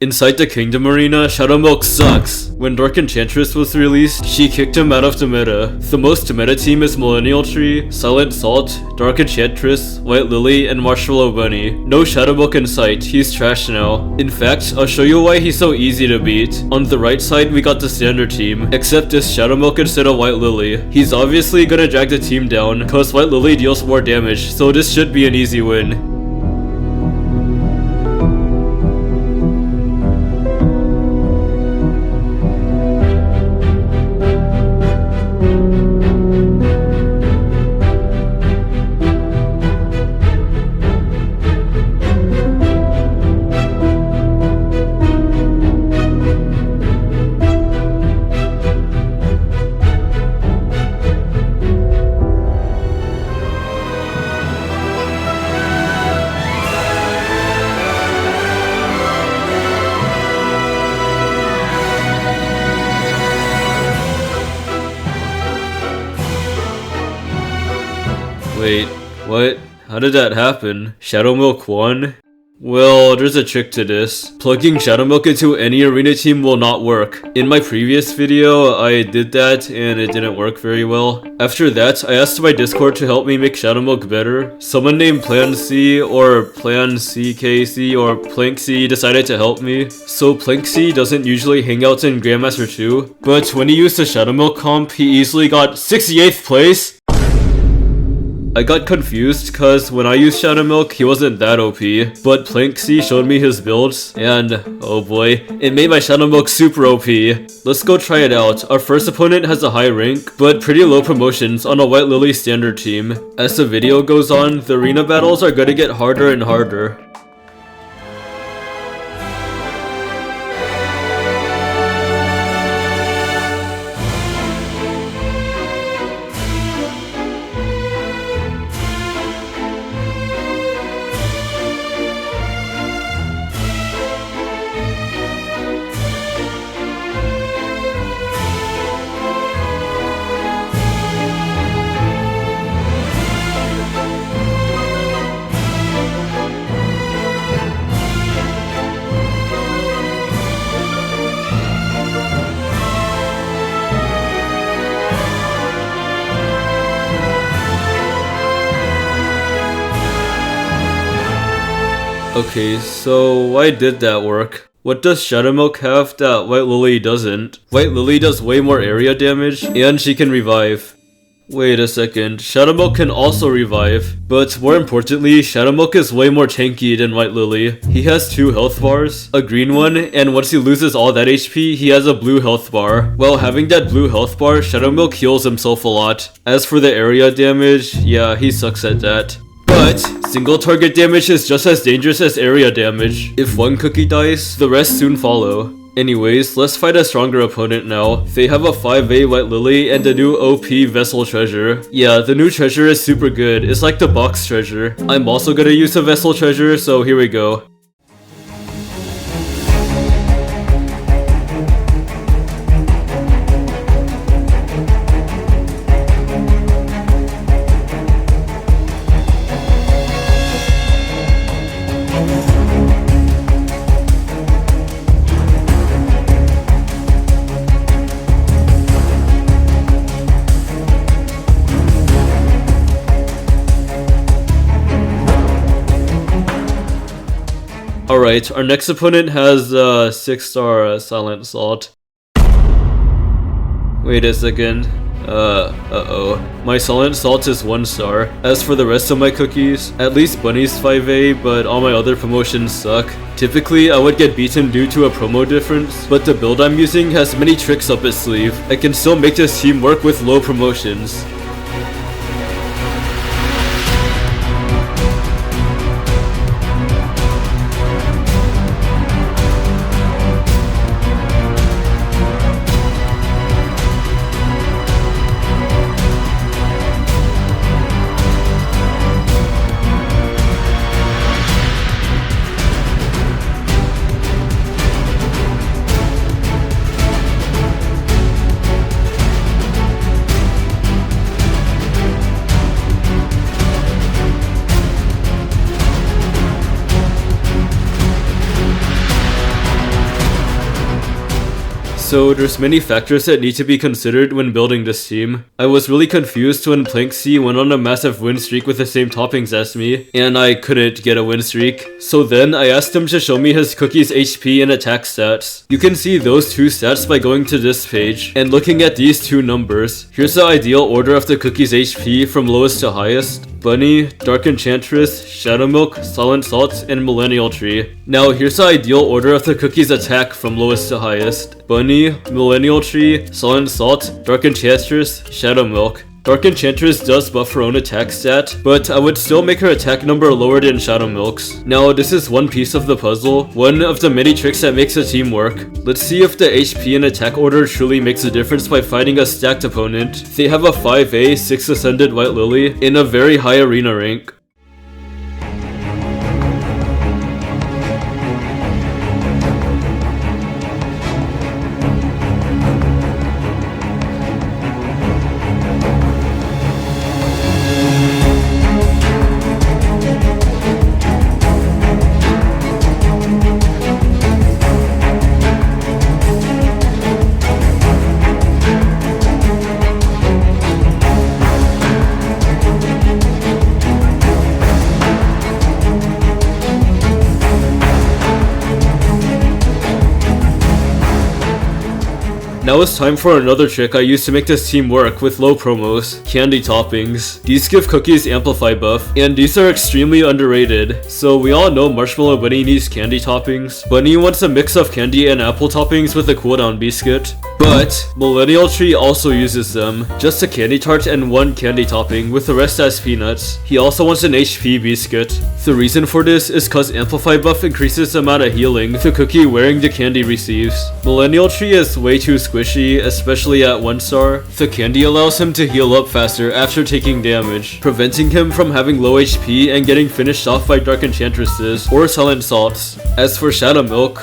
Inside the Kingdom Arena, Shadowmilk sucks. When Dark Enchantress was released, she kicked him out of the meta. The most meta team is Millennial Tree, Silent Salt, Dark Enchantress, White Lily, and Marshmallow Bunny. No Shadowmilk in sight, he's trash now. In fact, I'll show you why he's so easy to beat. On the right side, we got the standard team, except it's Shadowmilk instead of White Lily. He's obviously gonna drag the team down, cause White Lily deals more damage, so this should be an easy win. Wait, what? How did that happen? Shadowmilk won? Well, there's a trick to this. Plugging Shadowmilk into any arena team will not work. In my previous video, I did that and it didn't work very well. After that, I asked my Discord to help me make Shadowmilk better. Someone named Plan C or Plan CKC or Planksy decided to help me. So Planksy doesn't usually hang out in Grandmaster 2, but when he used the Shadowmilk comp, he easily got 68th place. I got confused cause when I used Shadowmilk, he wasn't that OP, but Planksy showed me his builds, and oh boy, it made my Shadowmilk super OP. Let's go try it out. Our first opponent has a high rank, but pretty low promotions on a White Lily standard team. As the video goes on, the arena battles are gonna get harder and harder. Okay, so why did that work? What does Shadowmilk have that White Lily doesn't? White Lily does way more area damage, and she can revive. Wait a second, Shadowmilk can also revive, but more importantly, Shadowmilk is way more tanky than White Lily. He has 2 health bars, a green one, and once he loses all that HP, he has a blue health bar. While having that blue health bar, Shadowmilk heals himself a lot. As for the area damage, yeah, he sucks at that. But single target damage is just as dangerous as area damage. If one cookie dies, the rest soon follow. Anyways, let's fight a stronger opponent now. They have a 5A White Lily and a new OP Vessel Treasure. Yeah, the new treasure is super good. It's like the box treasure. I'm also gonna use a Vessel Treasure, so here we go. Alright, our next opponent has 6-star Silent Salt. Wait a second. Uh-oh. My Silent Salt is 1-star. As for the rest of my cookies, at least Bunny's 5A, but all my other promotions suck. Typically, I would get beaten due to a promo difference, but the build I'm using has many tricks up its sleeve. I can still make this team work with low promotions. So there's many factors that need to be considered when building this team. I was really confused when Planksy went on a massive win streak with the same toppings as me, and I couldn't get a win streak. So then I asked him to show me his Cookie's HP and attack stats. You can see those two stats by going to this page and looking at these two numbers. Here's the ideal order of the Cookie's HP from lowest to highest. Bunny, Dark Enchantress, Shadow Milk, Silent Salt, and Millennial Tree. Now here's the ideal order of the Cookie's attack from lowest to highest. Bunny, Millennial Tree, Silent Salt, Dark Enchantress, Shadow Milk. Dark Enchantress does buff her own attack stat, but I would still make her attack number lower than Shadow Milk's. Now this is one piece of the puzzle, one of the many tricks that makes a team work. Let's see if the HP and attack order truly makes a difference by fighting a stacked opponent. They have a 5A, 6 Ascended White Lily in a very high arena rank. Now it's time for another trick I use to make this team work with low promos, candy toppings. These give Cookies amplify buff, and these are extremely underrated. So we all know Marshmallow Bunny needs candy toppings. Bunny wants a mix of candy and apple toppings with a cooldown biscuit. But Millennial Tree also uses them, just a candy tart and one candy topping with the rest as peanuts. He also wants an HP biscuit. The reason for this is cause amplify buff increases the amount of healing the Cookie wearing the candy receives. Millennial Tree is way too squishy, especially at 1 star. The candy allows him to heal up faster after taking damage, preventing him from having low HP and getting finished off by Dark Enchantresses or Silent Salts. As for Shadow Milk,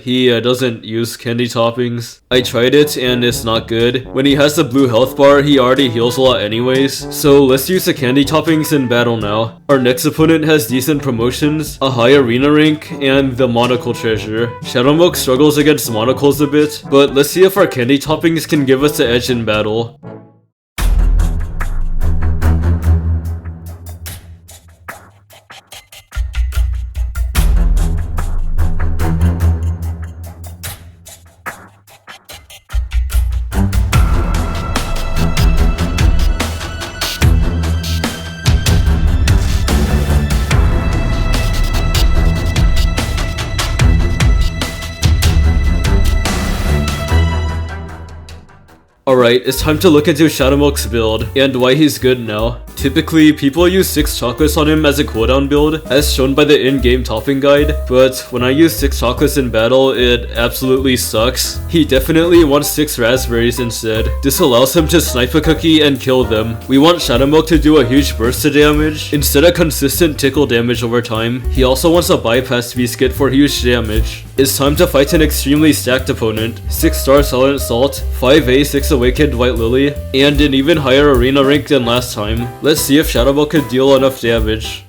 he doesn't use candy toppings. I tried it and it's not good. When he has the blue health bar, he already heals a lot anyways. So let's use the candy toppings in battle now. Our next opponent has decent promotions, a high arena rank, and the monocle treasure. Shadow Milk struggles against monocles a bit, but let's see if our candy toppings can give us the edge in battle. Alright, it's time to look into Shadow Milk's build, and why he's good now. Typically, people use 6 chocolates on him as a cooldown build, as shown by the in-game topping guide, but when I use 6 chocolates in battle, it absolutely sucks. He definitely wants 6 raspberries instead. This allows him to snipe a Cookie and kill them. We want Shadow Milk to do a huge burst of damage, instead of consistent tickle damage over time. He also wants a bypass biscuit for huge damage. It's time to fight an extremely stacked opponent. 6 star Silent Salt, 5A 6 Awakened White Lily, and an even higher arena rank than last time. Let's see if Shadow Milk could deal enough damage.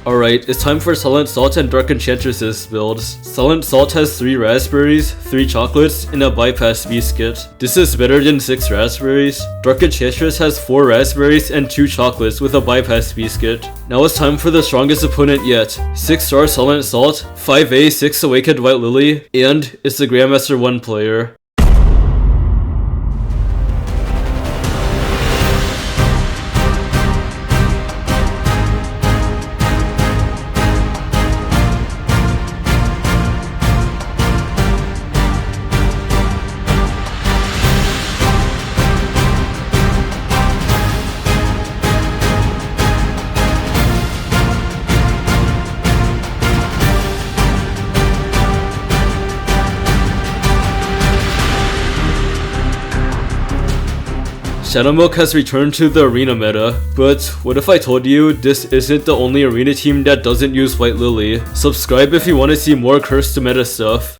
Alright, it's time for Silent Salt and Dark Enchantress's builds. Silent Salt has 3 raspberries, 3 chocolates, and a bypass biscuit. This is better than 6 raspberries. Dark Enchantress has 4 raspberries and 2 chocolates with a bypass biscuit. Now it's time for the strongest opponent yet. 6 star Silent Salt, 5A 6 Awakened White Lily, and it's the Grandmaster 1 player. Shadow Milk has returned to the arena meta, but what if I told you this isn't the only arena team that doesn't use White Lily? Subscribe if you want to see more cursed meta stuff.